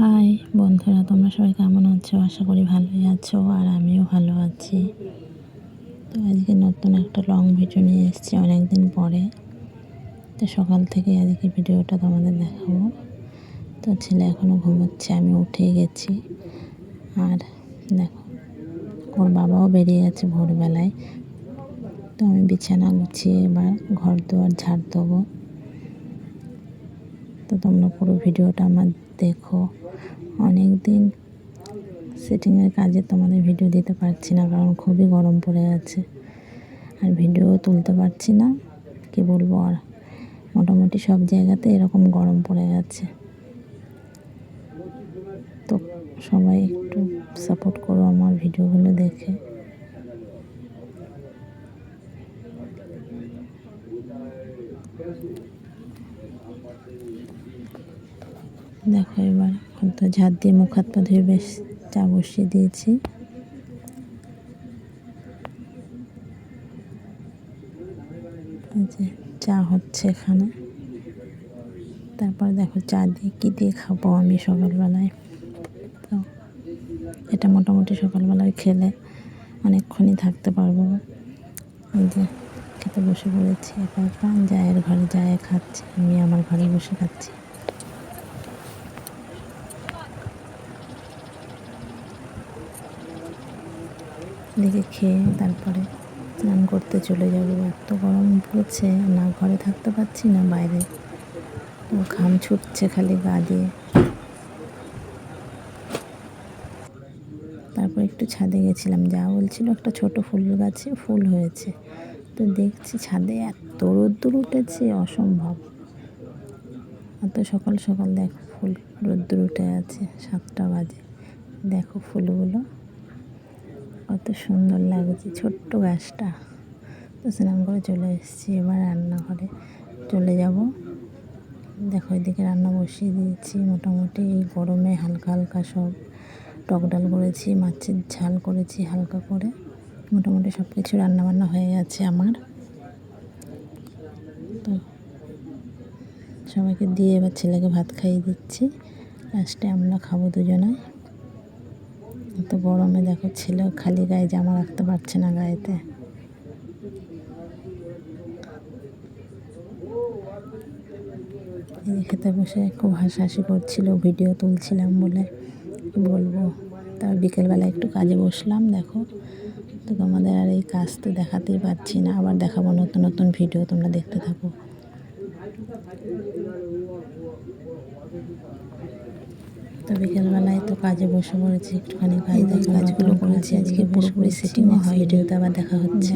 High বন্ধুরা, তোমরা সবাই কেমন আছো? আশা করি ভালোই আছো, আর আমিও ভালো আছি। তো আজকে নতুন একটা লং ভিডিও নিয়ে এসেছি অনেক দিন পরে। তো সকাল থেকে আজকে ভিডিওটা তোমাদের দেখাবো। তো ছেলে এখনও ঘুমোচ্ছে, আমি উঠে গেছি। আর দেখো, ওর বাবাও বেরিয়ে গেছে ভোরবেলায়। তো আমি বিছানা গুছিয়ে এবার ঘর দুয়ার ঝাড় দেবো। তো তোমরা পুরো ভিডিওটা আমার দেখো। অনেক দিন সেটিংয়ের কাজে তোমাদের ভিডিও দিতে পারছি না, কারণ খুবই গরম পড়ে আছে, আর ভিডিও তুলতে পারছি না। কি বলবো, আর মোটামুটি সব জায়গাতে এরকম গরম পড়ে গেছে। তো সবাই একটু সাপোর্ট করো আমার ভিডিওগুলো দেখে। দেখো, এবার তো ঝাড় দিয়ে মুখ হাত পা ধুয়ে বেশ চা বসিয়ে দিয়েছি। যে চা হচ্ছে এখানে। তারপর দেখো চা দিয়ে কী দিয়ে খাবো আমি সকালবেলায়। তো এটা মোটামুটি সকালবেলায় খেলে অনেকক্ষণই থাকতে পারবো। এই যে খেতে বসে পড়েছি একা একা। জায়ের ঘরে জায়ে খাচ্ছে, আমি আমার ঘরে বসে খাচ্ছি। দেখে খেয়ে তারপরে স্নান করতে চলে যাবো। এত গরম পড়েছে, না ঘরে থাকতে পারছি না বাইরে। তো ঘাম ছুটছে খালি গা দিয়ে। তারপর একটু ছাদে গেছিলাম, যা বলছিল একটা ছোট ফুল গাছে ফুল হয়েছে। তো দেখছি ছাদে এত রোদ্দুর উঠেছে, অসম্ভব। এত সকাল সকাল দেখো ফুল রোদ্দুর উঠে আছে, 7টা বাজে। দেখো ফুলগুলো কত সুন্দর লাগছে, ছোট্ট গাছটা। তো স্নান করে চলে এসেছি, এবার রান্নাঘরে চলে যাব। দেখো এদিকে রান্না বসিয়ে দিয়েছি। মোটামুটি এই গরমে হালকা হালকা সব টক ডাল করেছি, মাছের ঝাল করেছি হালকা করে। মোটামুটি সব কিছু রান্নাবান্না হয়ে গেছে আমার। তো সবাইকে দিয়ে এবার ছেলেকে ভাত খাইয়ে দিচ্ছি। লাস্টে আমরা খাবো দুজনে। তো গরমে দেখো ছেলে খালি গায়ে জামা রাখতে পারছে না গায়েতে। এই খেতে বসে খুব হাসাহাসি করছিল, ভিডিও তুলছিলাম বলে কি বলবো। তারপর বিকেলবেলা একটু কাজে বসলাম। দেখো, তো তোমাদের আর এই কাজ তো দেখাতেই পারছি না, আবার দেখাবো নতুন নতুন ভিডিও, তোমরা দেখতে থাকো। তো বিকেলবেলায় তো কাজে বসে পড়েছি, একটুখানি কাজগুলো করেছি আজকে, পুরোপুরি সেটিংও হয়। ভিডিওতে আবার দেখা হচ্ছে।